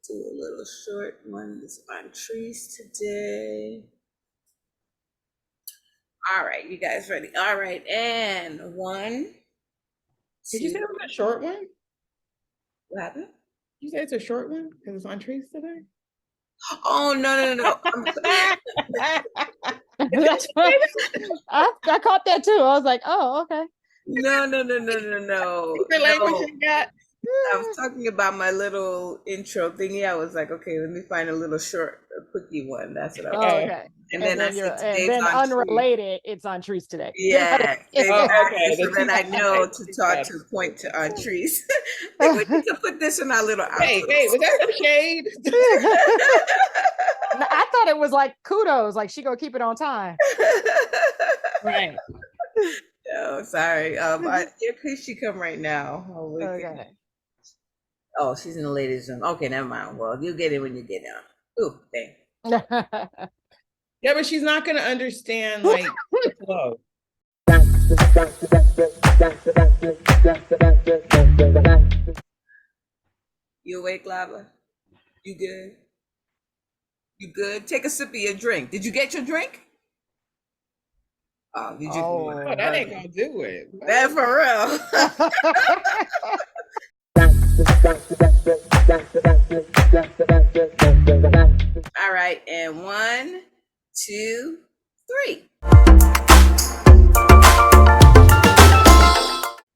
Do a little short one. It's on Tyrese today. All right, you guys ready? All right, and one, Did you say two. it was a short one? What happened? You say it's a short one because it's on Trees today? Oh no! That's what I caught that too. I was like, oh, okay. No. The language you got. I was talking about my little intro thingy. I was like, okay, let me find a little short, quickie one. That's what I was. Oh, okay. And then I said, today's then on Trees. unrelated, it's on Trees today. Yeah, exactly. okay. So then I know to talk to point to our trees. Like, we can put this in our little outfit. Hey, was that some shade? I thought it was like kudos, like she gonna keep it on time. Right. Oh, sorry. Here could she come right now? Okay. Oh, she's in the ladies' room. Okay, never mind. Well, you'll get it when you get down. Ooh, dang. Yeah, but she's not gonna understand like the flow. You awake, Lava? You good? You good? Take a sip of your drink. Did you get your drink? Oh, you just Oh, that ain't gonna do it. That for real. All right, and 1, 2, 3.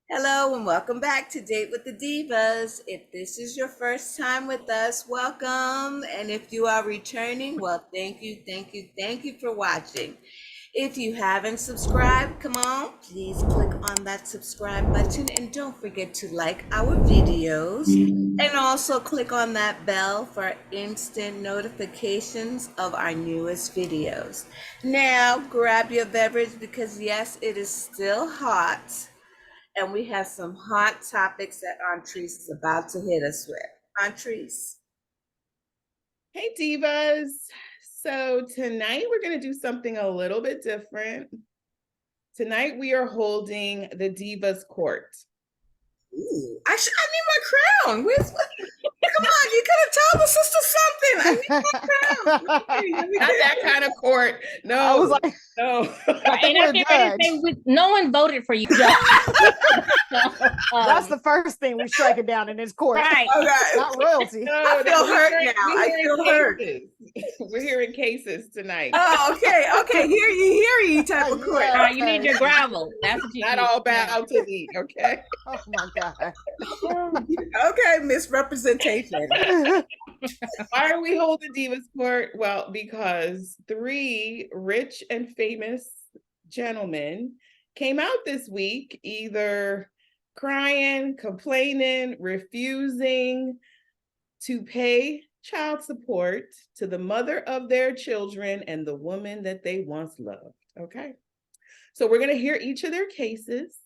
Hello and welcome back to Date with the Divas. If this is your first time with us, welcome. And if you are returning, well, thank you for watching. If you haven't subscribed, come on, please click on that subscribe button and don't forget to like our videos and also click on that bell for instant notifications of our newest videos. Now, grab your beverage because yes, it is still hot. And we have some hot topics that Tyrese is about to hit us with. Tyrese. Hey, Divas. So tonight we're going to do something a little bit different. Tonight we are holding the Divas Court. Ooh, I need my crown. Come on, you could have told the sister something. I need my crown. Not that kind of court. No, I was like, no. And I think no one voted for you. That's the first thing we strike it down in this court. Right. Okay. Not royalty. No, I feel hurt now. I feel hurt. We're hearing cases tonight. Oh, okay. Hear ye type of court. Yeah. You need your gravel. That's what you Not need. all bow to thee, okay? Oh my God. Okay, misrepresentation. Why are we holding Divas Court? Well, because 3 rich and famous gentlemen came out this week either crying, complaining, refusing to pay child support to the mother of their children and the woman that they once loved, okay? So we're going to hear each of their cases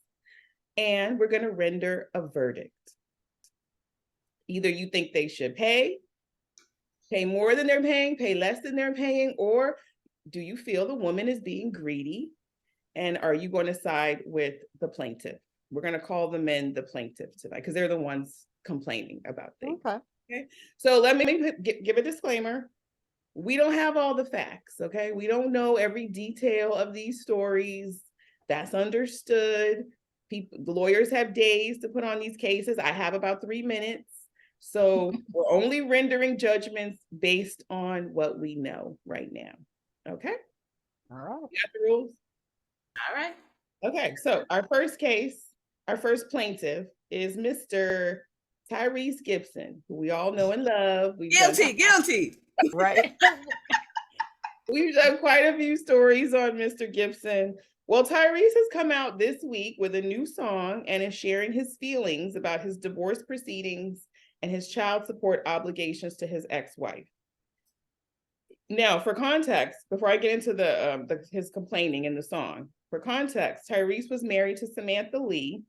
and we're going to render a verdict. Either you think they should pay more than they're paying, pay less than they're paying, or do you feel the woman is being greedy? And are you going to side with the plaintiff? We're going to call the men the plaintiff tonight because they're the ones complaining about things. Okay. So let me give a disclaimer. We don't have all the facts, okay? We don't know every detail of these stories. That's understood. The lawyers have days to put on these cases. I have about 3 minutes. So we're only rendering judgments based on what we know right now. Okay? All right. You got the rules? All right. Okay, so our first case, our first plaintiff is Mr. Tyrese Gibson, who we all know and love. Guilty. Right. We've done quite a few stories on Mr. Gibson. Well, Tyrese has come out this week with a new song and is sharing his feelings about his divorce proceedings and his child support obligations to his ex-wife. Now, for context, before I get into his complaining in the song, for context, Tyrese was married to Samantha Lee.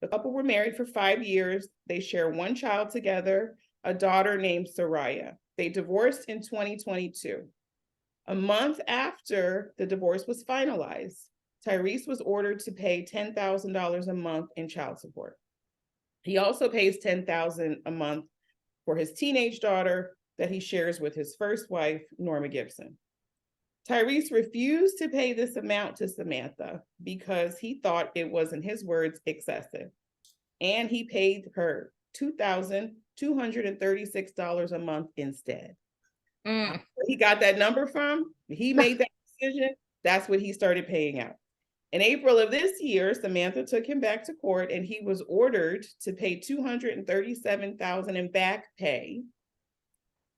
The couple were married for 5 years. They share 1 child together, a daughter named Soraya. They divorced in 2022. A month after the divorce was finalized, Tyrese was ordered to pay $10,000 a month in child support. He also pays $10,000 a month for his teenage daughter that he shares with his first wife, Norma Gibson. Tyrese refused to pay this amount to Samantha because he thought it was, in his words, excessive. And he paid her $2,236 a month instead. Where he got that number from, he made that decision, that's what he started paying out. In April of this year, Samantha took him back to court and he was ordered to pay $237,000 in back pay.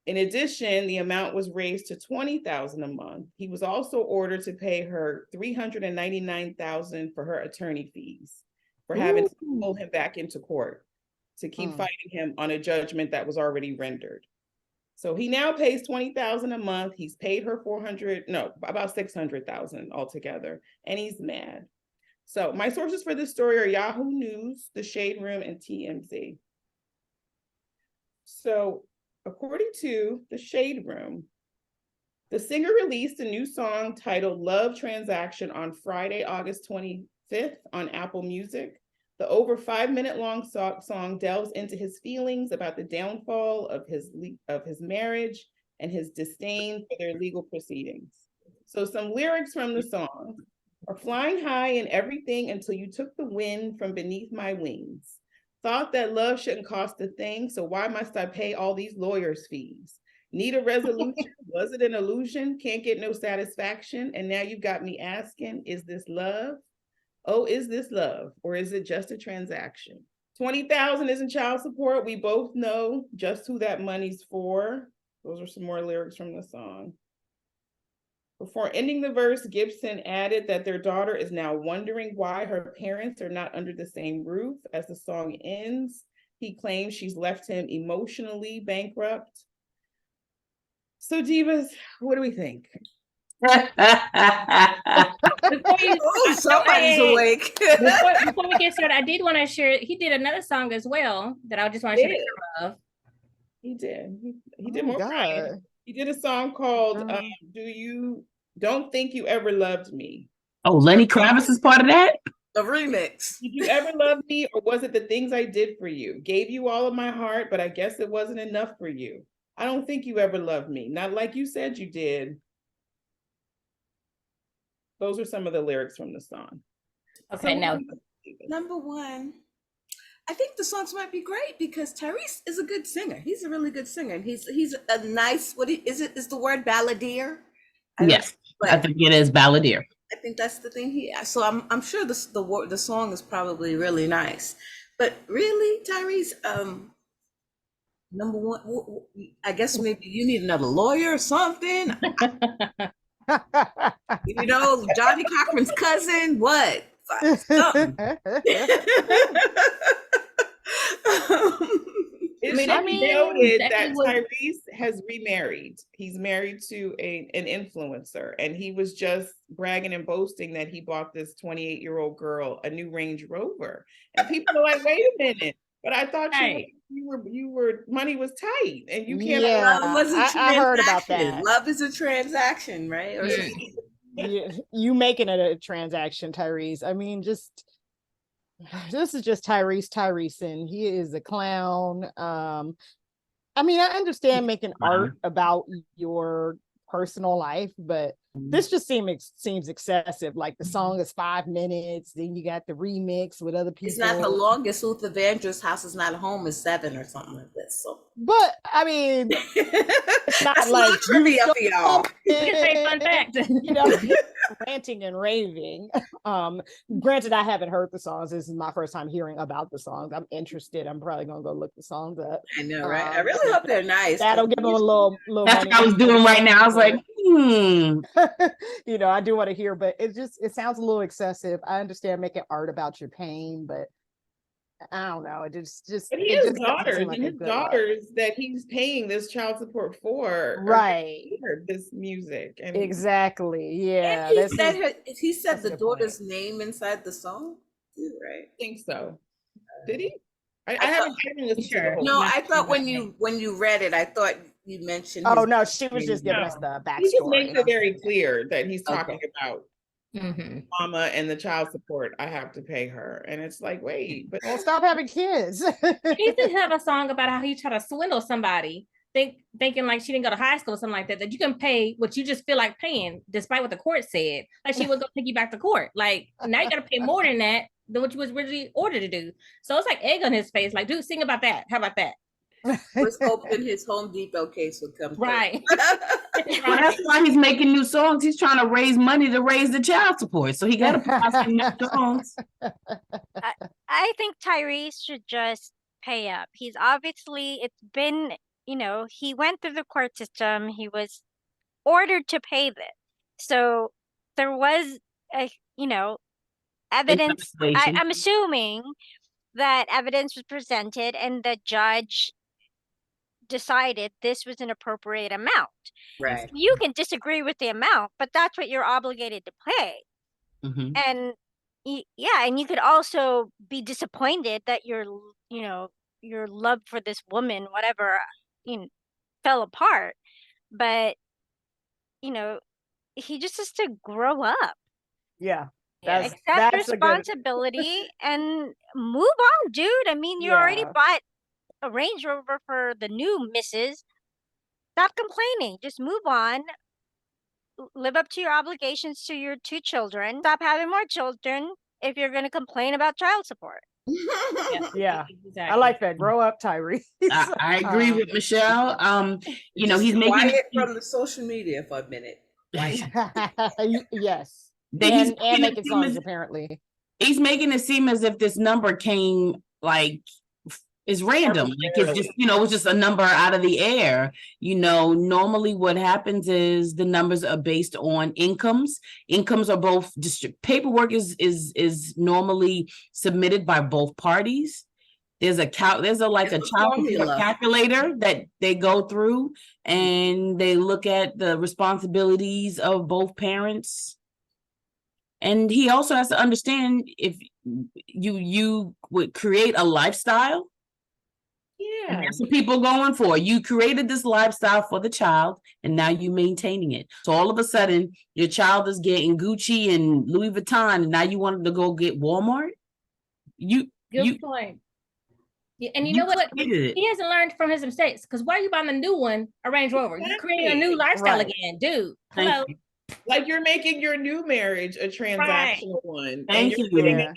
In addition, the amount was raised to $20,000 a month. He was also ordered to pay her $399,000 for her attorney fees for having to pull him back into court to keep fighting him on a judgment that was already rendered. So he now pays $20,000 a month. He's paid her about $600,000 altogether, and he's mad. So my sources for this story are Yahoo News, The Shade Room, and TMZ. So according to The Shade Room, the singer released a new song titled Love Transaction on Friday, August 25th on Apple Music. The over 5-minute long song delves into his feelings about the downfall of his marriage and his disdain for their legal proceedings. So some lyrics from the song are flying high in everything until you took the wind from beneath my wings. Thought that love shouldn't cost a thing, so why must I pay all these lawyers' fees? Need a resolution? Was it an illusion? Can't get no satisfaction. And now you got me asking, is this love? Oh, is this love? Or is it just a transaction? $20,000 isn't child support. We both know just who that money's for. Those are some more lyrics from the song. Before ending the verse, Gibson added that their daughter is now wondering why her parents are not under the same roof. As the song ends, he claims she's left him emotionally bankrupt. So Divas, what do we think? Somebody's awake. Before we get started, I did want to share, he did another song as well that I just want to share the cover of. He did. He did more. God. He did a song called Don't Think You Ever Loved Me. Oh, Lenny Kravitz is part of that? The remix. Did you ever love me, or was it the things I did for you? Gave you all of my heart, but I guess it wasn't enough for you. I don't think you ever loved me. Not like you said you did. Those are some of the lyrics from the song. Okay, so, now. Number one, I think the songs might be great because Tyrese is a good singer. He's a really good singer. And he's a nice, is the word balladeer? Yes, I think it is balladeer. I think that's the thing so I'm sure the song is probably really nice. But really, Tyrese, number one, I guess maybe you need another lawyer or something. Johnny Cochran's cousin, what? Noted that Tyrese has remarried. He's married to an influencer, and he was just bragging and boasting that he bought this 28-year-old girl a new Range Rover. And people are like, wait a minute, but I thought you were money was tight, and you can't. Yeah, I heard about that. Love is a transaction, right? Or you making it a transaction, Tyrese. I mean, this is just Tyrese, and he is a clown. I mean, I understand making art about your personal life, but this just seems excessive. Like the song is 5 minutes, then you got the remix with other people. It's not the longest. Luther Vandross' House Is Not a Home is 7 or something like this. So, but I mean, it's not that's like trivia for y'all. Fun fact. Ranting and raving. Granted, I haven't heard the songs. This is my first time hearing about the songs. I'm interested. I'm probably gonna go look the songs up. I know, right? I really hope they're nice. That'll give them a little That's money. what I was doing right now. I was like, I do want to hear, but it sounds a little excessive. I understand making art about your pain, but I don't know. It just but he has daughters, and his daughters that he's paying this child support for, right? This music, and exactly, yeah. And he said the daughter's name inside the song, right? I think so. Did he? I haven't listened to the whole. No, I thought when you read it, I thought you mentioned. Oh no, she was just giving us the backstory. He just makes it very clear that he's talking about mama and the child support I have to pay her. And it's like, wait, but well, stop having kids. He used to have a song about how he tried to swindle somebody, thinking like she didn't go to high school or something like that, that you can pay what you just feel like paying, despite what the court said. Like she would go take you back to court. Like now you got to pay more than that than what you was originally ordered to do. So it's like egg on his face. Like, dude, sing about that. How about that? Was hoping his Home Depot case would come right. Well, that's why he's making new songs. He's trying to raise money to raise the child support. So he got to put out some new songs. I think Tyrese should just pay up. He's obviously, it's been, he went through the court system. He was ordered to pay this. So there was, evidence. I'm assuming that evidence was presented and the judge decided this was an appropriate amount. Right. You can disagree with the amount, but that's what you're obligated to pay. And and you could also be disappointed that your love for this woman, whatever, fell apart. But he just has to grow up. Yeah. Accept responsibility and move on, dude. I mean, you already bought a Range Rover for the new missus. Stop complaining. Just move on. Live up to your obligations to your 2 children. Stop having more children if you're going to complain about child support. Yeah, exactly. I like that. Grow up, Tyrese. I agree with Michelle. He's making quiet from the social media for a minute. Yes. And making songs, apparently. He's making it seem as if this number came like is random. Like it's just, it's just a number out of the air. Normally what happens is the numbers are based on incomes. Incomes are both paperwork is normally submitted by both parties. There's a child support calculator that they go through and they look at the responsibilities of both parents. And he also has to understand if you would create a lifestyle. Yeah. And that's what people are going for. You created this lifestyle for the child and now you're maintaining it. So all of a sudden your child is getting Gucci and Louis Vuitton and now you want them to go get Walmart? Good point. Yeah, and you know what? He hasn't learned from his mistakes, because why are you buying the new one, a Range Rover? You're creating a new lifestyle again, dude. Hello. Like you're making your new marriage a transactional one. Thank you. And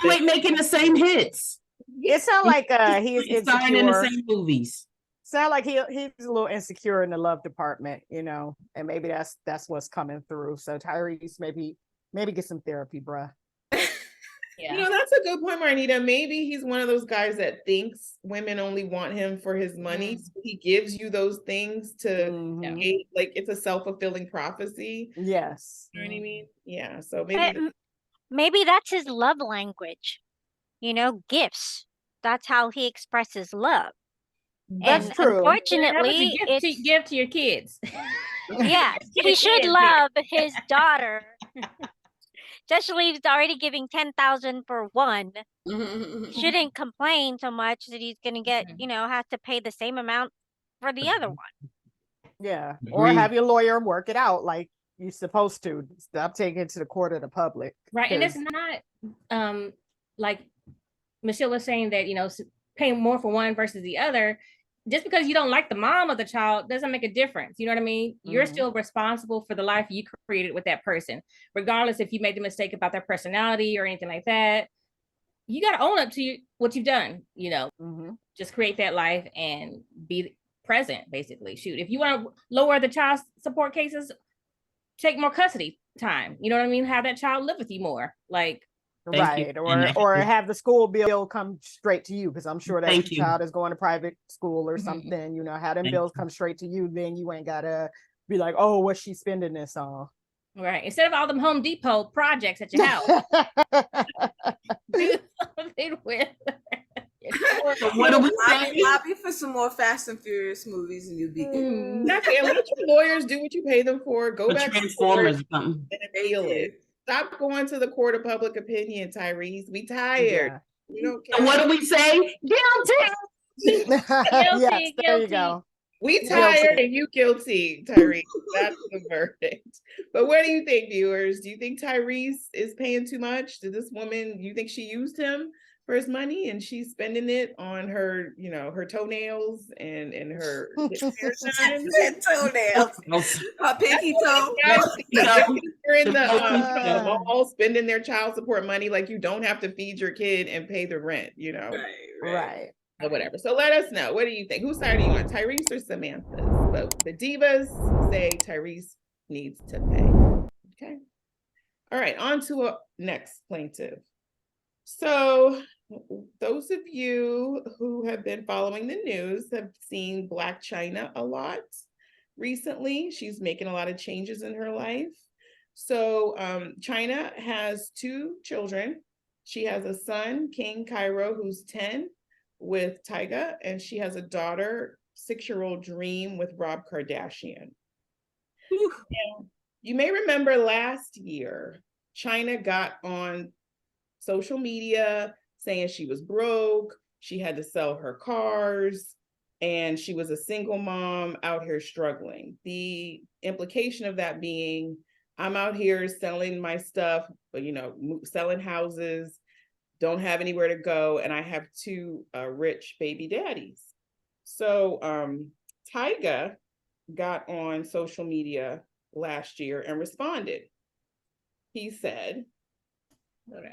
you ain't making the same hits. It sounds like he's starring in the same movies. Sound like he's a little insecure in the love department, and maybe that's what's coming through. So Tyrese, maybe get some therapy, bruh. Yeah. That's a good point, Marnita. Maybe he's one of those guys that thinks women only want him for his money. So he gives you those things to like it's a self-fulfilling prophecy. Yes. You know what I mean? Yeah. So maybe that's his love language. Gifts. That's how he expresses love. That's true. Unfortunately, it's give to your kids. Yes, he should love his daughter. Especially if he's already giving 10,000 for one. Shouldn't complain so much that he's gonna get, have to pay the same amount for the other one. Yeah. Or have your lawyer work it out like you're supposed to. Stop taking it to the court of the public. Right. And it's not like Michelle was saying that, paying more for one versus the other. Just because you don't like the mom of the child doesn't make a difference. You know what I mean? You're still responsible for the life you created with that person, regardless if you made the mistake about their personality or anything like that. You got to own up to what you've done, just create that life and be present, basically. Shoot, if you want to lower the child support cases, take more custody time. You know what I mean? Have that child live with you more. Like, right. Or have the school bill come straight to you, because I'm sure that your child is going to private school or something. Have them bills come straight to you, then you ain't gotta be like, oh, what's she spending this on? Right. Instead of all them Home Depot projects at your house. Do something with. So what are we saying? Lobby for some more Fast and Furious movies and you'll be good. Exactly. And let your lawyers do what you pay them for. Go back to Transformers or something. And appeal it. Stop going to the court of public opinion, Tyrese. We tired. Yeah. We don't care. So what do we say? Guilty. Yes, there you go. We tired and you guilty, Tyrese. That's the verdict. But what do you think, viewers? Do you think Tyrese is paying too much? Did this woman, you think she used him for his money and she's spending it on her, her toenails and her hair done? Toenails. Her pinky toe. You're in the all spending their child support money like you don't have to feed your kid and pay the rent, Right. Or whatever. So let us know. What do you think? Whose side are you on, Tyrese or Samantha's? But the divas say Tyrese needs to pay. Okay. All right. On to a next plaintiff. So those of you who have been following the news have seen Blac Chyna a lot recently. She's making a lot of changes in her life. So Chyna has 2 children. She has a son, King Cairo, who's 10, with Tyga, and she has a daughter, 6-year-old Dream, with Rob Kardashian. Now, you may remember last year, Chyna got on social media saying she was broke, she had to sell her cars, and she was a single mom out here struggling. The implication of that being, I'm out here selling my stuff, but selling houses, don't have anywhere to go, and I have 2 rich baby daddies. So Tyga got on social media last year and responded. He said,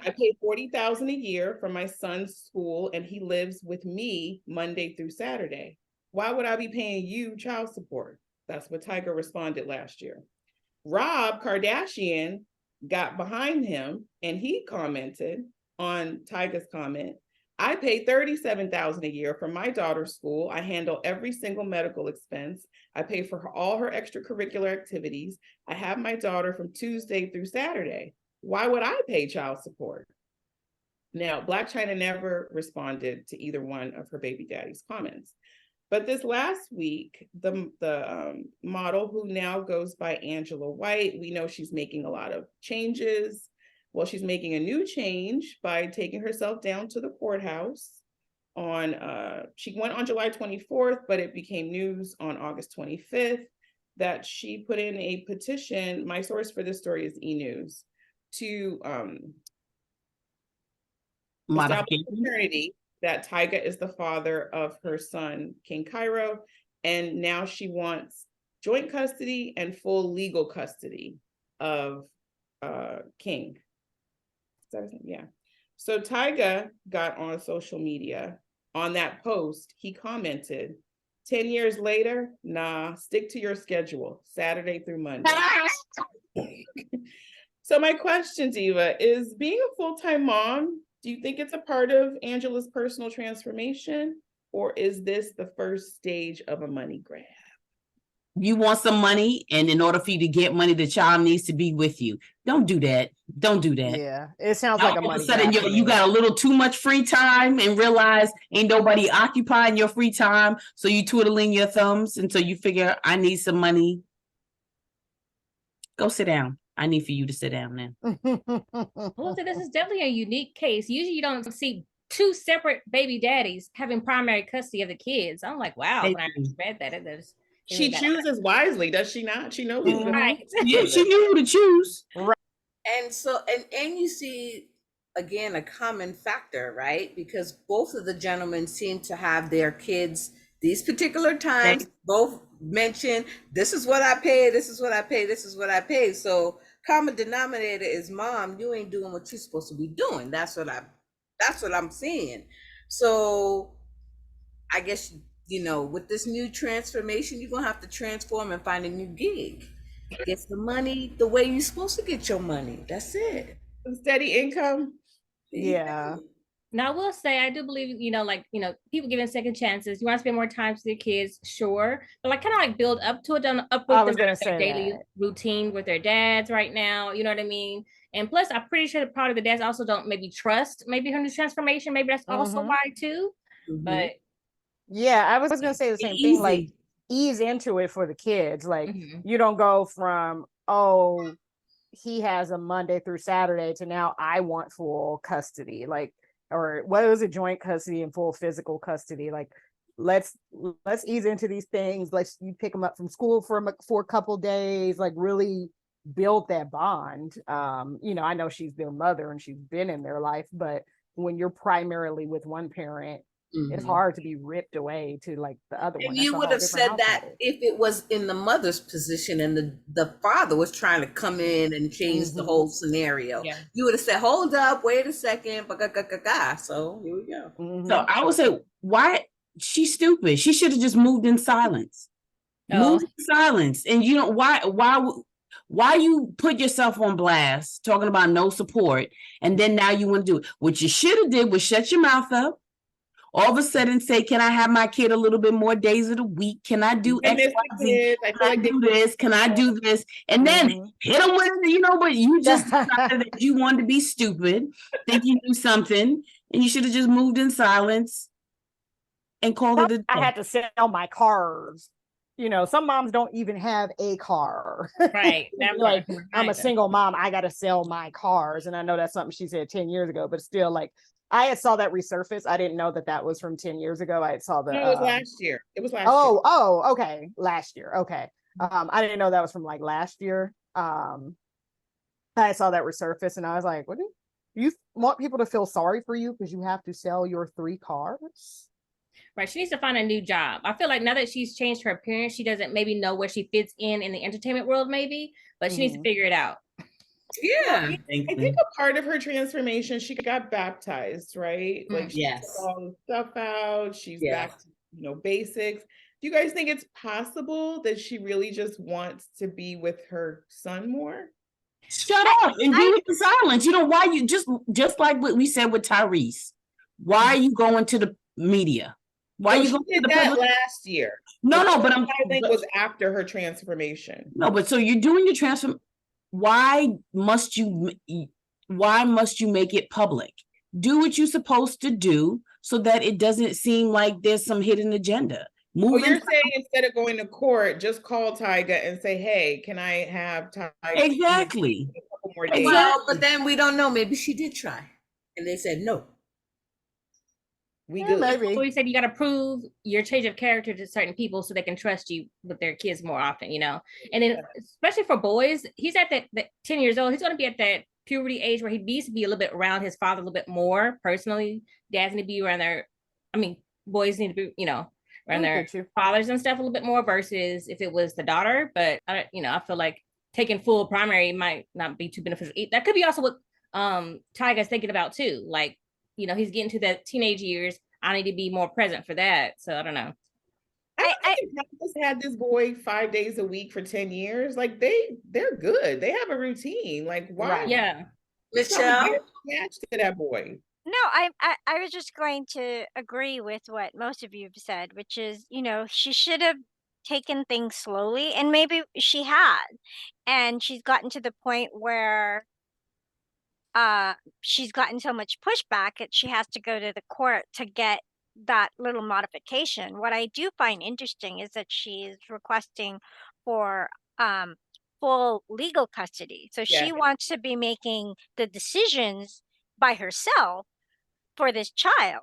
I pay $40,000 a year for my son's school and he lives with me Monday through Saturday. Why would I be paying you child support? That's what Tyga responded last year. Rob Kardashian got behind him and he commented on Tyga's comment, I pay $37,000 a year for my daughter's school. I handle every single medical expense. I pay for all her extracurricular activities. I have my daughter from Tuesday through Saturday. Why would I pay child support? Now, Blac Chyna never responded to either one of her baby daddy's comments. But this last week, the model who now goes by Angela White, we know she's making a lot of changes. Well, she's making a new change by taking herself down to the courthouse she went on July 24th, but it became news on August 25th that she put in a petition. My source for this story is E! News, to establish paternity, that Tyga is the father of her son, King Cairo, and now she wants joint custody and full legal custody of King. Yeah. So Tyga got on social media. On that post, he commented, 10 years later, nah, stick to your schedule, Saturday through Monday. So my question, Diva, is being a full-time mom, do you think it's a part of Angela's personal transformation, or is this the first stage of a money grab? You want some money, and in order for you to get money, the child needs to be with you. Don't do that. Don't do that. Yeah, it sounds like a money. All of a sudden, you got a little too much free time and realize ain't nobody occupying your free time. So you twiddling your thumbs until you figure, I need some money. Go sit down. I need for you to sit down now. Well, so this is definitely a unique case. Usually you don't see 2 separate baby daddies having primary custody of the kids. I'm like, wow, when I read that, she chooses wisely, does she not? She knows who right. Yeah, she knew who to choose. Right. And so, and you see, again, a common factor, right? Because both of the gentlemen seem to have their kids these particular times, both mention, this is what I pay, this is what I pay, this is what I pay. So common denominator is, mom, you ain't doing what you're supposed to be doing. That's what I'm seeing. So I guess, with this new transformation, you're gonna have to transform and find a new gig. Get the money the way you're supposed to get your money. That's it. Steady income. Yeah. Now, I will say, I do believe, people giving second chances. You want to spend more time with your kids, sure. But kind of build up to it, I was going to say daily routine with their dads right now. You know what I mean? And plus, I'm pretty sure that part of the dads also don't maybe trust maybe her new transformation. Maybe that's also why too. Mm-hmm. But yeah, I was going to say the same thing. Like, ease into it for the kids. Like, you don't go from, he has a Monday through Saturday to now I want full custody. Like, or what was it, joint custody and full physical custody? Like, let's ease into these things. Let's you pick them up from school for a couple days, like really build that bond. You know, I know she's their mother and she's been in their life, but when you're primarily with one parent, it's hard to be ripped away to like the other one. And That's you a would whole have different said that household. if it was in the mother's position and the father was trying to come in and change the whole scenario. Yeah. You would have said, hold up, wait a second. So here we go. So I would say, why she's stupid. She should have just moved in silence. Oh. Move in silence. And you know why you put yourself on blast talking about no support, and then now you want to do it. What you should have did was shut your mouth up. All of a sudden say, can I have my kid a little bit more days of the week? Can I do X, Y, Z? Can I do this? Can I do this? And then hit them with it, you know, but you just decided that you wanted to be stupid, think you knew something, and you should have just moved in silence and called it a day. I had to sell my cars. You know, some moms don't even have a car. Right. Like, I'm a single mom. I got to sell my cars. And I know that's something she said 10 years ago, but still, like, I had saw that resurface. I didn't know that was from 10 years ago. I saw the. No, it was last year. It was last year. Oh, okay. Last year. Okay. I didn't know that was from like last year. I saw that resurface and I was like, what do you want people to feel sorry for you because you have to sell your 3 cars? Right. She needs to find a new job. I feel like now that she's changed her appearance, she doesn't maybe know where she fits in the entertainment world, maybe, but she needs to figure it out. Yeah. I think a part of her transformation, she got baptized, right? Like she took all the stuff out. She's back to, you know, basics. Do you guys think it's possible that she really just wants to be with her son more? Shut up and be with the silence. You know, why you just like what we said with Tyrese. Why are you going to the media? Why you going to the public? Last year? No, but I think it was after her transformation. No, but so you're doing your transform. Why must you make it public? Do what you're supposed to do so that it doesn't seem like there's some hidden agenda. You're saying instead of going to court, just call Tyga and say, hey, can I have Tyga? Exactly. Well, but then we don't know. Maybe she did try. And they said no. Maybe. So we said you got to prove your change of character to certain people so they can trust you with their kids more often, you know. And then especially for boys, he's at that 10 years old. He's going to be at that puberty age where he needs to be a little bit around his father a little bit more personally. Dads need to be around boys need to be, you know, around their fathers and stuff a little bit more versus if it was the daughter. But I feel like taking full primary might not be too beneficial. That could be also what Tyga's thinking about too. Like, you know, he's getting to the teenage years. I need to be more present for that. So I don't know. I just had this boy 5 days a week for 10 years. Like they're good. They have a routine. Like why? Right. Yeah. Michelle, attached to that boy. No, I was just going to agree with what most of you have said, which is, you know, she should have taken things slowly, and maybe she had, and she's gotten to the point where she's gotten so much pushback that she has to go to the court to get that little modification. What I do find interesting is that she's requesting for full legal custody. So she wants to be making the decisions by herself for this child.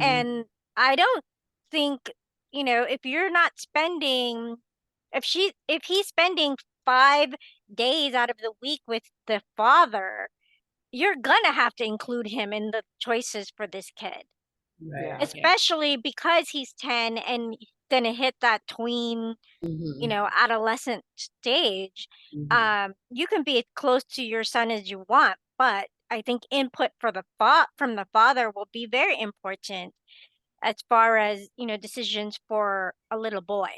And I don't think, you know, if you're not spending, if he's spending 5 days out of the week with the father, you're gonna have to include him in the choices for this kid. Right. Especially because he's 10 and gonna hit that tween, you know, adolescent stage. You can be as close to your son as you want, but I think input for from the father will be very important as far as, you know, decisions for a little boy.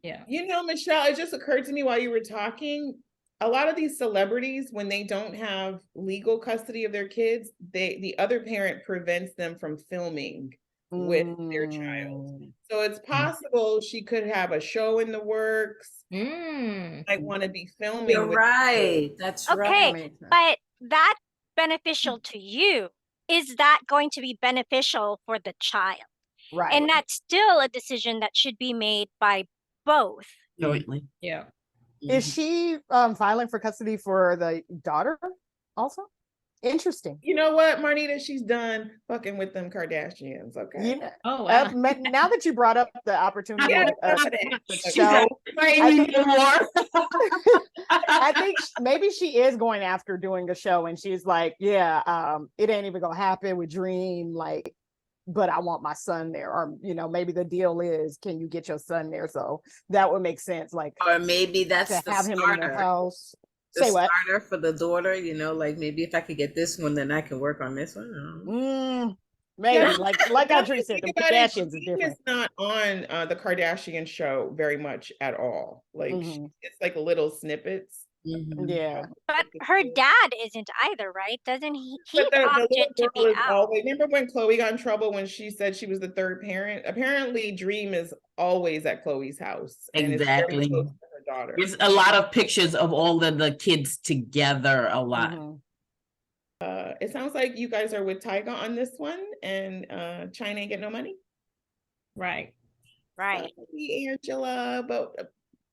Yeah. You know, Michelle, it just occurred to me while you were talking, a lot of these celebrities, when they don't have legal custody of their kids, the other parent prevents them from filming with their child. So it's possible she could have a show in the works. Might want to be filming. You're right. That's right. Okay, but that's beneficial to you. Is that going to be beneficial for the child? Right. And that's still a decision that should be made by both. Jointly. Yeah. Is she filing for custody for the daughter also? Interesting. You know what, Marnita? She's done fucking with them Kardashians. Okay. You know, Oh wow. now that you brought up the opportunity Yeah, of got it. the She's show, I I think maybe she is going after doing a show, and she's like, yeah, it ain't even gonna happen with Dream, like, but I want my son there, or maybe the deal is, can you get your son there? So that would make sense, like, Or maybe that's to the have him in the starter. house. The Say what? starter for the daughter, like maybe if I could get this one, then I can work on this one. Maybe Yeah. like Now Audrey that I said, the think about it, Kardashians is Dream different. is not on the Kardashian show very much at all. Like it's like little snippets. Yeah. But her dad isn't either, right? Doesn't he? He But the opted little to be girl is out. always. Remember when Chloe got in trouble when she said she was the third parent? Apparently, Dream is always at Chloe's house. And Exactly. it's very close to her daughter. There's a lot of pictures of all of the kids together. A lot. It sounds like you guys are with Tyga on this one, and Chyna ain't get no money. Right. Right. Sorry, Angela, but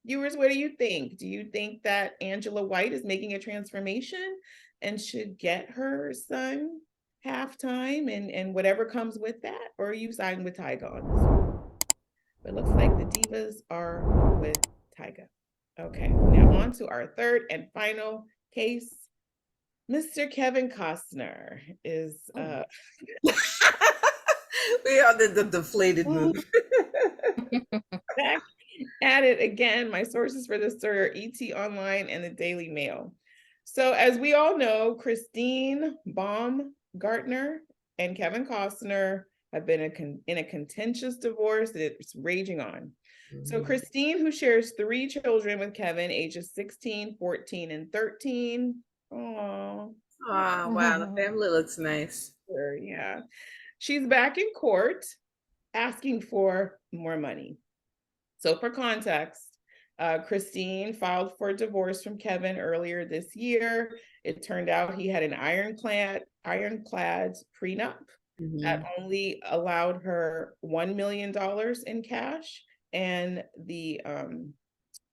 viewers, what do you think? Do you think that Angela White is making a transformation and should get her son halftime and whatever comes with that? Or are you siding with Tyga on this one? It looks like the Divas are with Tyga. Okay, now on to our third and final case. Mr. Kevin Costner is We are the deflated move. back at it again. My sources for this story are ET Online and the Daily Mail. So as we all know, Christine Baumgartner and Kevin Costner have been in a contentious divorce that's raging on. So Christine, who shares 3 children with Kevin, ages 16, 14, and 13. Oh, wow, the family looks nice. Yeah. She's back in court asking for more money. So for context, Christine filed for divorce from Kevin earlier this year. It turned out he had an ironclad prenup that only allowed her $1 million in cash and the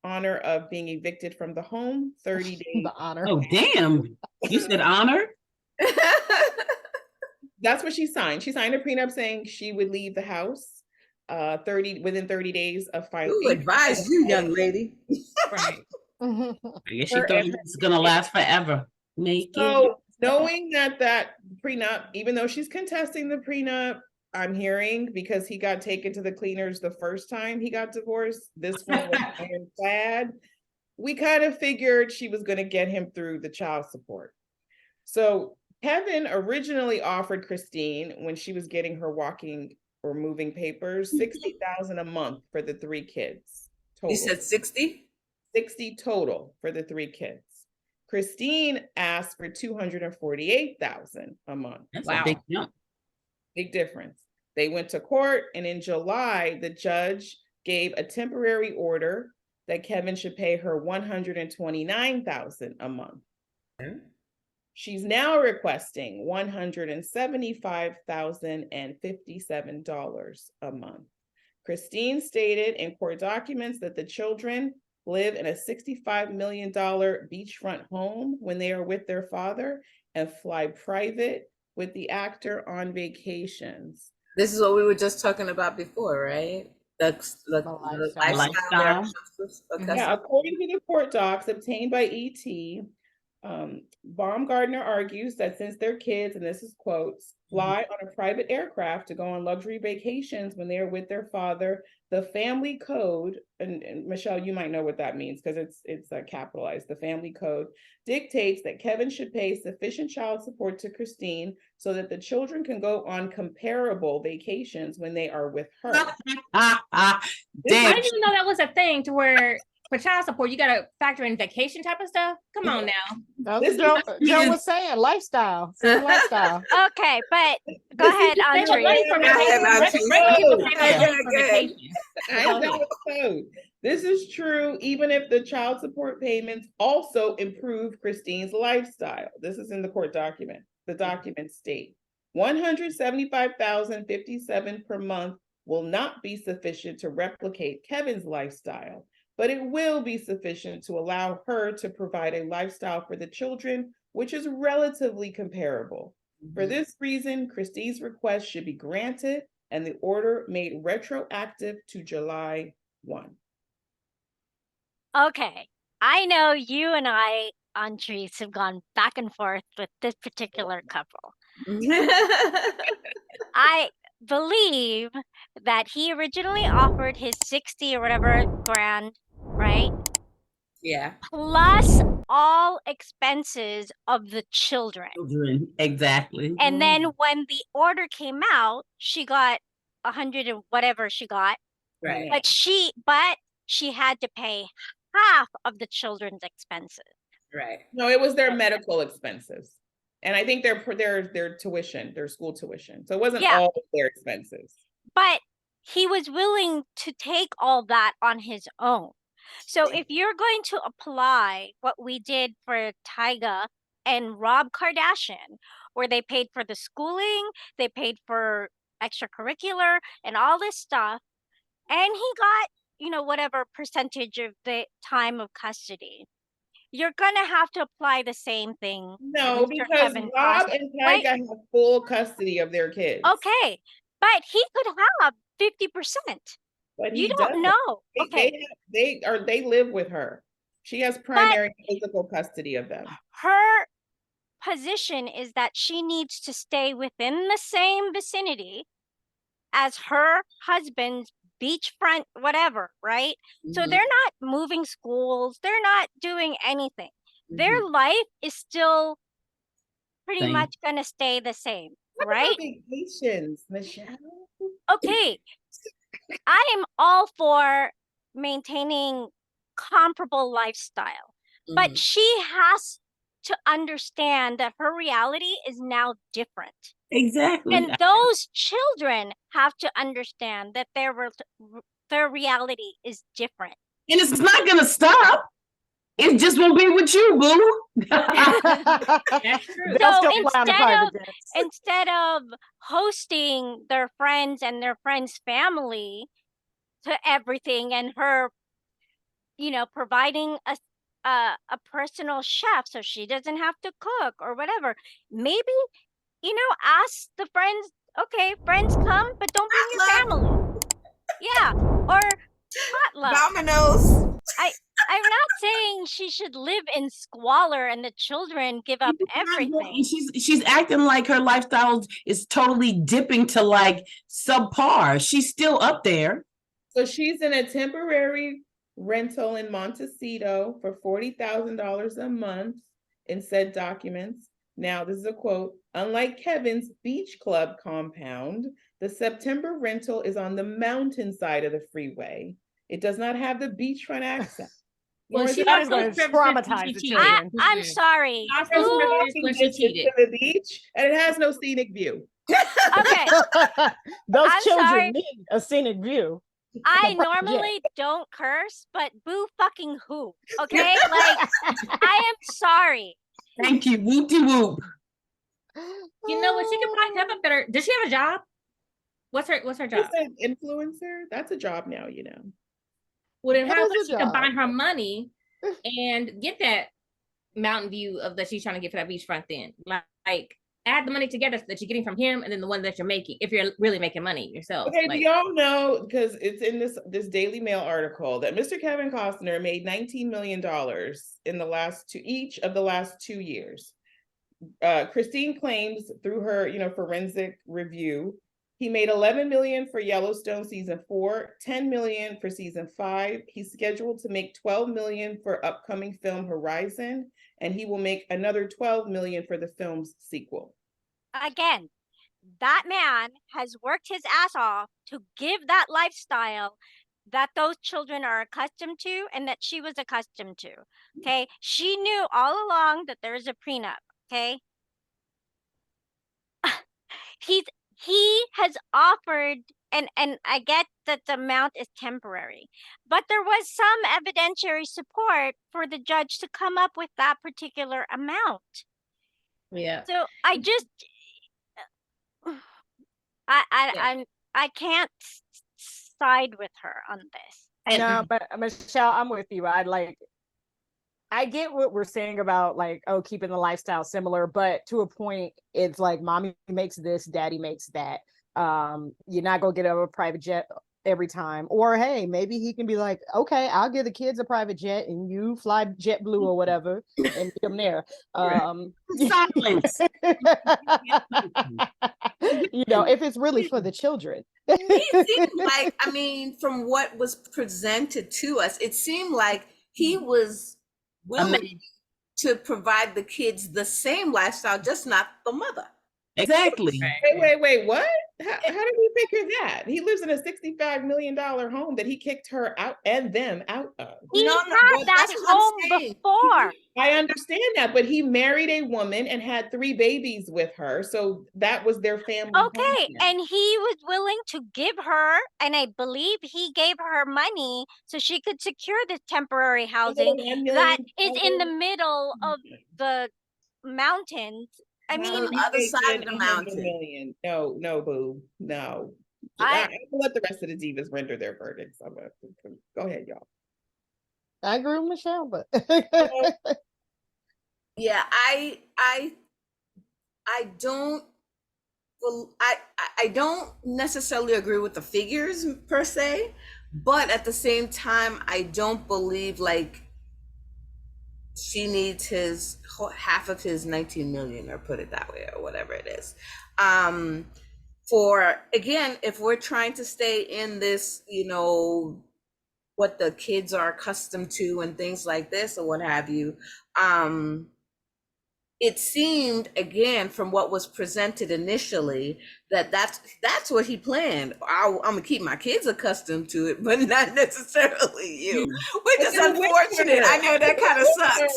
honor of being evicted from the home 30 days. The honor. Oh, damn. You said honor? That's what she signed. She signed a prenup saying she would leave the house within 30 days of filing. Who advised you, young lady? Right. I guess she thought it's gonna last forever. Naked. So knowing that prenup, even though she's contesting the prenup, I'm hearing because he got taken to the cleaners the first time he got divorced. This one was ironclad. We kind of figured she was going to get him through the child support. So Kevin originally offered Christine, when she was getting her walking or moving papers, $60,000 a month for the 3 kids. Total. You said 60? 60 total for the 3 kids. Christine asked for $248,000 a month. That's Wow. a big jump. Big difference. They went to court, and in July, the judge gave a temporary order that Kevin should pay her $129,000 a month. Okay. She's now requesting $175,057 a month. Christine stated in court documents that the children live in a $65 million beachfront home when they are with their father and fly private with the actor on vacations. This is what we were just talking about before, right? The lifestyle. Okay. Yeah, according to the court docs obtained by ET, Baumgartner argues that since their kids, and this is quotes, fly on a private aircraft to go on luxury vacations when they are with their father, the family code, and Michelle, you might know what that means because it's capitalized. The family code dictates that Kevin should pay sufficient child support to Christine so that the children can go on comparable vacations when they are with her. I didn't even know that was a thing to where for child support, you got to factor in vacation type of stuff. Come on now. That's what Joe was saying. Lifestyle. Lifestyle. Okay, but go ahead, Andre. This is true even if the child support payments also improve Christine's lifestyle. This is in the court document. The documents state $175,057 per month will not be sufficient to replicate Kevin's lifestyle, but it will be sufficient to allow her to provide a lifestyle for the children which is relatively comparable. For this reason, Christine's request should be granted and the order made retroactive to July 1. Okay. I know you and I, Andres, have gone back and forth with this particular couple. I believe that he originally offered his 60 or whatever grand, right? Yeah. Plus all expenses of the children. Exactly. And then when the order came out, she got 100 and whatever she got. Right. But she had to pay half of the children's expenses. Right. No, it was their medical expenses. And I think their tuition, their school tuition. So it wasn't all of their expenses. But he was willing to take all that on his own. So if you're going to apply what we did for Tyga and Rob Kardashian, where they paid for the schooling, they paid for extracurricular and all this stuff, and he got, you know, whatever percentage of the time of custody, you're gonna have to apply the same thing. No, because Rob and Tyga have full custody of their kids. Okay, but he could have 50%. But you don't know. They live with her. She has primary physical custody of them. Her position is that she needs to stay within the same vicinity as her husband's beachfront, whatever, right? So they're not moving schools. They're not doing anything. Their life is still pretty much gonna stay the same, right? Vacations, Michelle. Okay. I am all for maintaining comparable lifestyle, but she has to understand that her reality is now different. Exactly. And those children have to understand that their reality is different. And it's not gonna stop. It just won't be with you, boo. That's true. So instead of hosting their friends and their friends' family to everything, and her, you know, providing a personal chef so she doesn't have to cook or whatever, maybe, you know, ask the friends, okay, friends come, but don't bring your family. Yeah, or potluck. Dominoes. I'm not saying she should live in squalor and the children give up everything. She's acting like her lifestyle is totally dipping to like subpar. She's still up there. So she's in a temporary rental in Montecito for $40,000 a month in said documents. Now, this is a quote. Unlike Kevin's beach club compound, the September rental is on the mountainside of the freeway. It does not have the beachfront access. Well, she that is going to traumatize the children. I'm sorry. To the beach, and it has no scenic view. Okay. Those children need a scenic view. I normally don't curse, but boo fucking who? Okay? Like, I am sorry. Thank you. Whoop-de-whoop. You know what? She could probably have a better. Does she have a job? What's her job? She's an influencer. That's a job now, you know. Well, then how she can find her money and get that mountain view of that she's trying to get for that beachfront then? Like add the money together that you're getting from him and then the one that you're making, if you're really making money yourself. Okay, do y'all know, because it's in this Daily Mail article, that Mr. Kevin Costner made $19 million in each of the last 2 years. Christine claims through her, forensic review, he made $11 million for Yellowstone season 4, $10 million for season 5. He's scheduled to make $12 million for upcoming film Horizon, and he will make another $12 million for the film's sequel. Again, that man has worked his ass off to give that lifestyle that those children are accustomed to and that she was accustomed to. Okay, she knew all along that there's a prenup. Okay, he has offered, and I get that the amount is temporary, but there was some evidentiary support for the judge to come up with that particular amount. Yeah. So I just, I can't side with her on this. No, but Michelle, I'm with you. I get what we're saying about like, oh, keeping the lifestyle similar, but to a point, it's like mommy makes this, daddy makes that. You're not gonna get a private jet every time. Or hey, maybe he can be like, okay, I'll give the kids a private jet and you fly JetBlue or whatever and meet them there. Silence. You know, if it's really for the children. It seemed like, I mean, from what was presented to us, it seemed like he was willing to provide the kids the same lifestyle, just not the mother. Exactly. Wait, what? How did we figure that? He lives in a $65 million home that he kicked her out and them out of. He had that home before. I understand that, but he married a woman and had 3 babies with her. So that was their family. Okay, and he was willing to give her, and I believe he gave her money so she could secure this temporary housing that is in the middle of the mountains. I mean, on the other side of the mountain. No, boo, no. I will let the rest of the divas render their verdicts. Go ahead, y'all. I agree with Michelle, but yeah, I don't. Well, I don't necessarily agree with the figures per se, but at the same time, I don't believe like she needs his half of his 19 million, or put it that way, or whatever it is. For again, if we're trying to stay in this, you know, what the kids are accustomed to and things like this or what have you, it seemed, again, from what was presented initially, that that's what he planned. I'm gonna keep my kids accustomed to it, but not necessarily you. Which is unfortunate. I know that kind of sucks.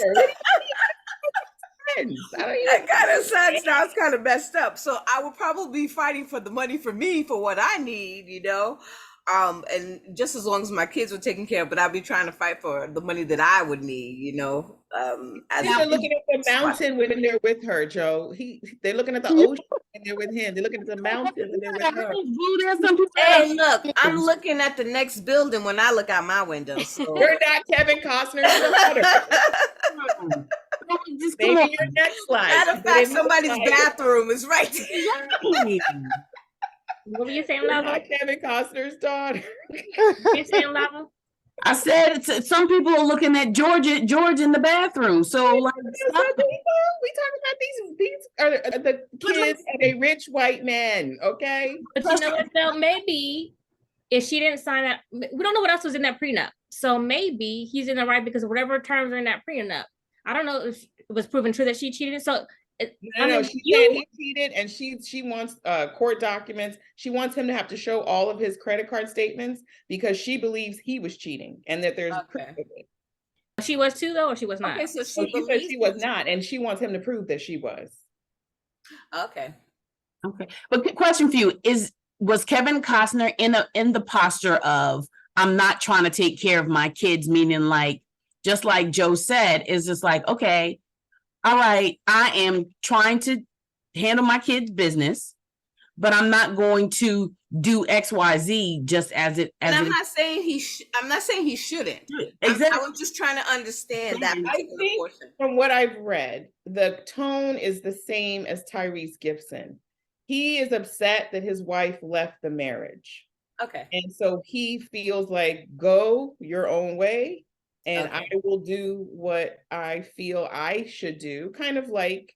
That kind of sucks. Now it's kind of messed up. So I would probably be fighting for the money for me for what I need, you know. And just as long as my kids were taken care of, but I'd be trying to fight for the money that I would need, you know. They're looking at the mountain when they're with her, Joe. They're looking at the ocean and they're with him. They're looking at the mountain and they're with her. Hey, look, I'm looking at the next building when I look out my window. So. You're not Kevin Costner's daughter. Maybe your next slide. Matter of fact, somebody's bathroom is right there. What were you saying, Lava? Kevin Costner's daughter. You saying, Lava? I said some people are looking at George in the bathroom. So like, we talking about these are the kids of a rich white man, okay? But you know what, though? Maybe if she didn't sign that, we don't know what else was in that prenup. So maybe he's in the right because of whatever terms are in that prenup. I don't know if it was proven true that she cheated. So no, she said he cheated, and she wants court documents. She wants him to have to show all of his credit card statements because she believes he was cheating and that there's proof of it. She was too, though, or she was not? Okay, so she said she was not, and she wants him to prove that she was. Okay. But question for you was Kevin Costner in the posture of, I'm not trying to take care of my kids, meaning like, just like Joe said, is just like, okay, all right, I am trying to handle my kids' business, but I'm not going to do XYZ just as it. I'm not saying he shouldn't. Exactly. I was just trying to understand that particular portion. From what I've read, the tone is the same as Tyrese Gibson. He is upset that his wife left the marriage. Okay. And so he feels like, go your own way. And I will do what I feel I should do, kind of like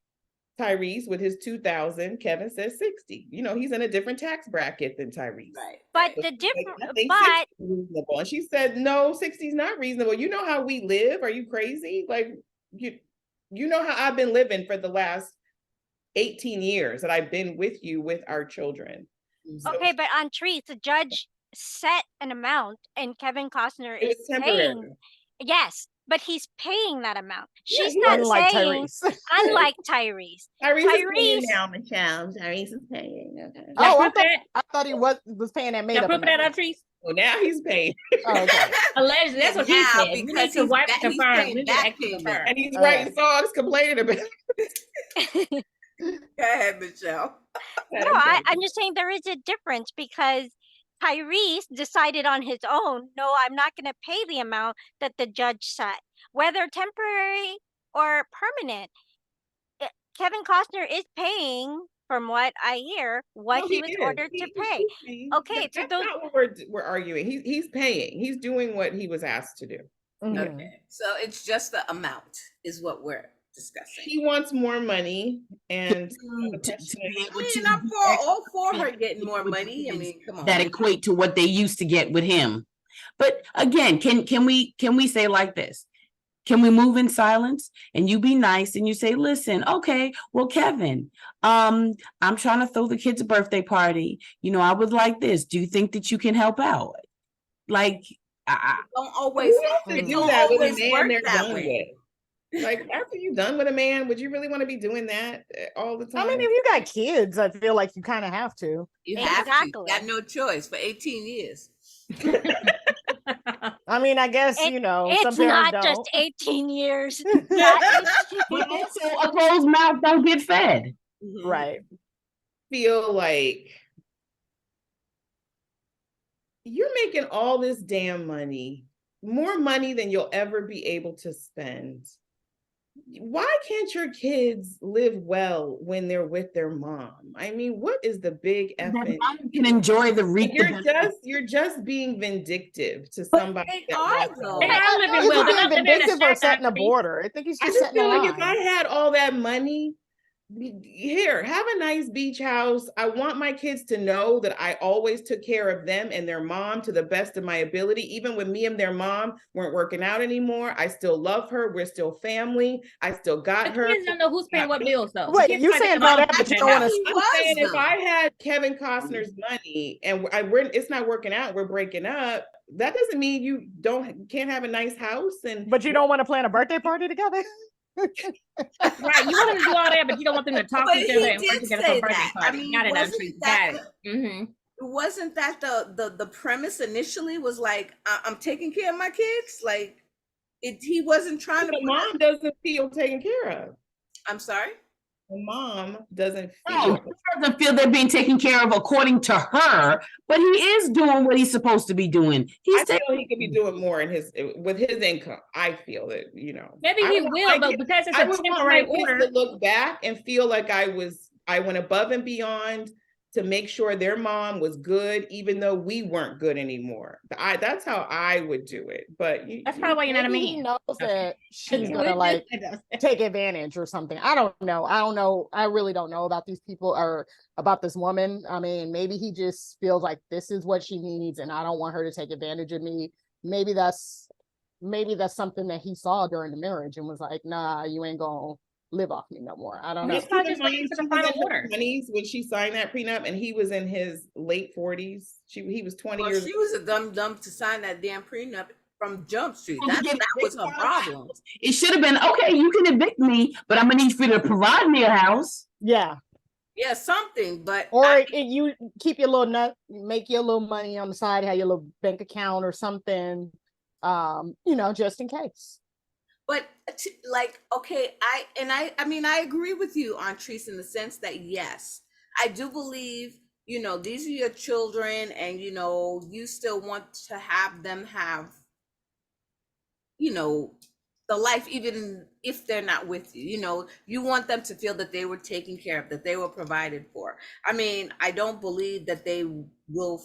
Tyrese with his 2,000. Kevin says 60. You know, he's in a different tax bracket than Tyrese. Right. But the difference, reasonable. And she said, no, 60 is not reasonable. You know how we live? Are you crazy? Like, you know how I've been living for the last 18 years that I've been with you with our children. Okay, but on Trees, the judge set an amount, and Kevin Costner is paying. Yes, but he's paying that amount. She's not unlike saying, Tyrese. unlike Tyrese. Tyrese is paying now, Michelle. Tyrese is paying. Okay. Oh, I thought he was paying that made up. Proof that on Trees. Well, now he's paying. Oh, okay. Allegedly, that's what he said. We need to wipe the confirm. And he's writing songs complaining about it. Go ahead, Michelle. No, I'm just saying there is a difference because Tyrese decided on his own, no, I'm not going to pay the amount that the judge set, whether temporary or permanent. Kevin Costner is paying, from what I hear, what No, he was ordered to pay. Okay, so that's not what we're arguing. He's paying. He's doing what he was asked to do. Okay, so it's just the amount is what we're discussing. He wants more money, and I'm all for her getting more money. I mean, come on. That equate to what they used to get with him. But again, can we say like this? Can we move in silence and you be nice and you say, listen, okay, well, Kevin, I'm trying to throw the kids a birthday party. You know, I would like this. Do you think that you can help out? Like, don't always do that with a man they're done with. Like, after you're done with a man, would you really want to be doing that all the time? I mean, if you got kids, I feel like you kind of have to. You have to. You got no choice for 18 years. I mean, I guess, you know, it's not just 18 years. But also, a closed mouth don't get fed. Right. Feel like you're making all this damn money, more money than you'll ever be able to spend. Why can't your kids live well when they're with their mom? I mean, what is the big effing? You can enjoy the You're just being vindictive to somebody. They are though. They are living well. They're not living in vindictive or setting a border. I think he's just setting a feel line. like if I had all that money, here, have a nice beach house. I want my kids to know that I always took care of them and their mom to the best of my ability. Even when me and their mom weren't working out anymore, I still love her. We're still family. I still got her. Kids don't know who's paying what bills though. Wait, you saying all that, but you don't want to. I'm saying if I had Kevin Costner's money and it's not working out, we're breaking up. That doesn't mean you can't have a nice house But you don't want to plan a birthday party together. Right, you want them to do all that, but you don't want them to talk to each other and work together for a birthday party. I mean, got it. Wasn't that the premise initially? Was like, I'm taking care of my kids. Like, he wasn't trying to. The mom doesn't feel taken care of. I'm sorry. The mom doesn't feel they're being taken care of according to her, but he is doing what he's supposed to be doing. I feel he could be doing more with his income. I feel that, you know. Maybe he will, but because it's a temporary order. To look back and feel like I went above and beyond to make sure their mom was good, even though we weren't good anymore. That's how I would do it. But that's probably why you're not a man. He knows that she's gonna like take advantage or something. I don't know. I really don't know about these people or about this woman. I mean, maybe he just feels like this is what she needs, and I don't want her to take advantage of me. Maybe that's something that he saw during the marriage and was like, nah, you ain't gonna live off me no more. I don't know. Just waiting for the final order. 20s when she signed that prenup, and he was in his late 40s. He was 20 years. She was a dumb to sign that damn prenup from Jump Street. That was her problem. It should have been, okay, you can evict me, but I'm gonna need you to provide me a house. Yeah, something. But you keep your little nut, make your little money on the side, have your little bank account or something, just in case. But like, okay, I mean, I agree with you on Tyrese in the sense that, yes, I do believe, these are your children and, you still want to have them have, the life, even if they're not with you, you want them to feel that they were taken care of, that they were provided for. I mean, I don't believe that they will,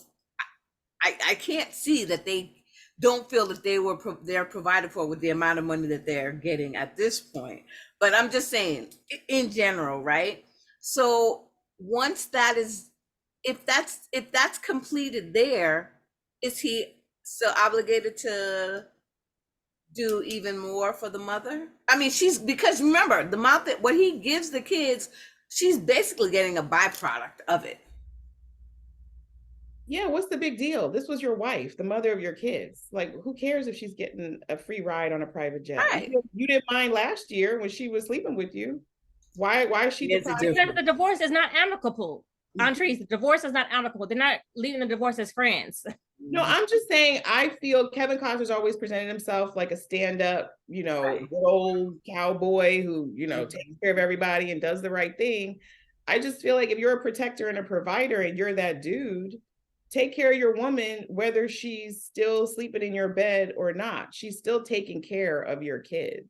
I can't see that they don't feel that they're provided for with the amount of money that they're getting at this point. But I'm just saying in general, right? So once that is, if that's completed there, is he still obligated to do even more for the mother? I mean, because remember, the amount that what he gives the kids, she's basically getting a byproduct of it. Yeah, what's the big deal? This was your wife, the mother of your kids. Like, who cares if she's getting a free ride on a private jet? Right. You didn't mind last year when she was sleeping with you. Why is she? Because the divorce is not amicable. Tyrese, the divorce is not amicable. They're not leaving the divorce as friends. No, I'm just saying, I feel Kevin Costner's always presented himself like a stand-up, good old cowboy who, takes care of everybody and does the right thing. I just feel like if you're a protector and a provider and you're that dude, take care of your woman, whether she's still sleeping in your bed or not. She's still taking care of your kids.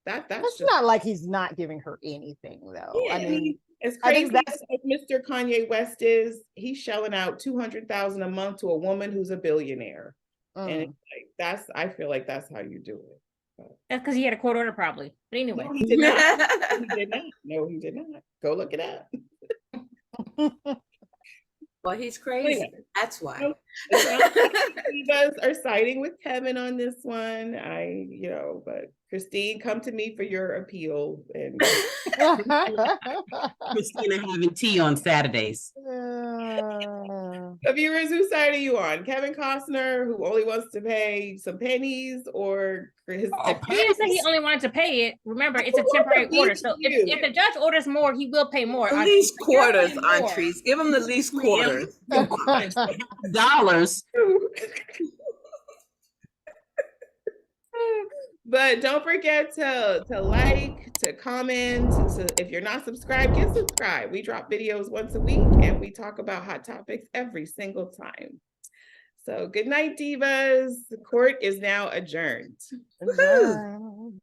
That's It's just not like he's not giving her anything, though. I mean, as I think crazy that's as Mr. Kanye West is, he's shelling out $200,000 a month to a woman who's a billionaire. And it's like, I feel like that's how you do it. That's because he had a court order, probably. But anyway, No, he did not. No, he did not. No, he did not. Go look it up. Well, he's crazy. Anyway. That's why. No, you guys are siding with Kevin on this one. But Christine, come to me for your appeal. And Christina having tea on Saturdays. The viewers, whose side are you on? Kevin Costner, who only wants to pay some pennies, or Chris? He didn't say he only wanted to pay it. Remember, it's a temporary order. So if the judge orders more, he will pay more. The least quarters, Antrese. Give him the least quarters. Dollars. But don't forget to like, to comment. So if you're not subscribed, get subscribed. We drop videos once a week and we talk about hot topics every single time. So good night, divas. The court is now adjourned. Adjourned.